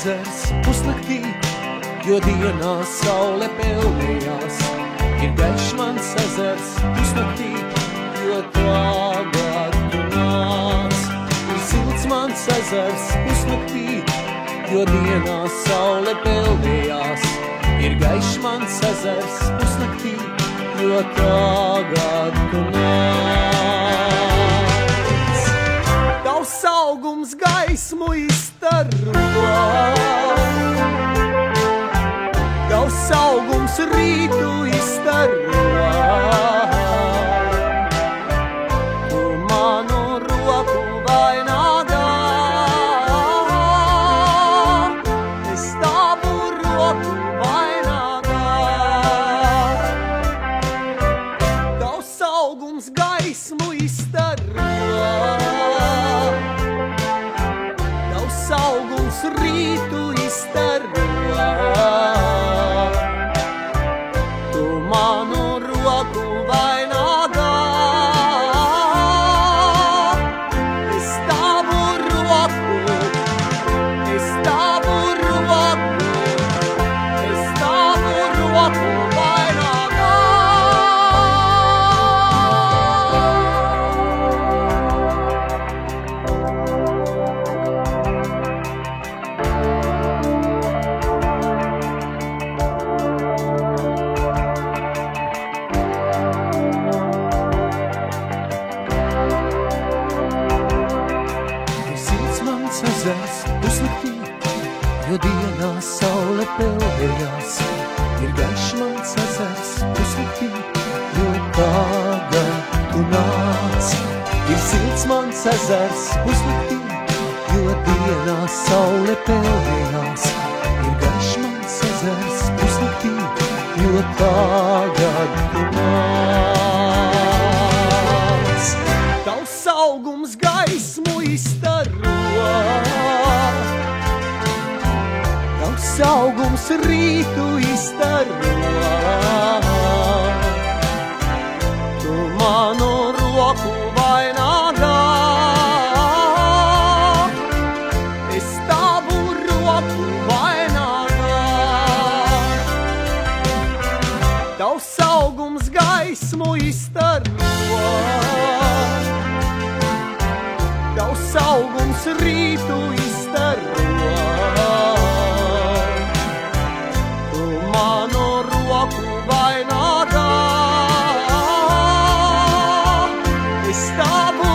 ezers pusnaktī, jo dienā saule peldējās. Ir gaišs mans ezers pusnaktī, jo tagad tu nāc. Ir silts mans ezers pusnaktī, jo dienā saule peldējās. Ir gaišs mans ezers pusnaktī, jo tagad tu nāc. Tavs augums gaismu izstaro, tavs augums rītu izstaro. Tu manu roku vainagā, es tavu roku vainagā. Tavs augums gaismu izstaro, tavs augums rītu izstaro. Tu manu roku vainagā, es tavu roku, es tavu roku, es tavu roku vainagā. Ezers pusnaktī, jo dienā saule peldējās. Ir gaišs mans ezers pusnaktī, jo tagad tu nāc. Ir silts mans ezers pusnaktī, jo dienā saule peldējās. Ir gaišs mans ezers pusnaktī, jo tagad tu nāc. Tavs augums gaismu izstaro, tavs augums rītu izstaro. Tu manu roku vainagā, es tavu roku vainagā. Tavs augums gaismu izstaro, tavs augums rītu izstaro. Tu manu roku vainagā, es tavu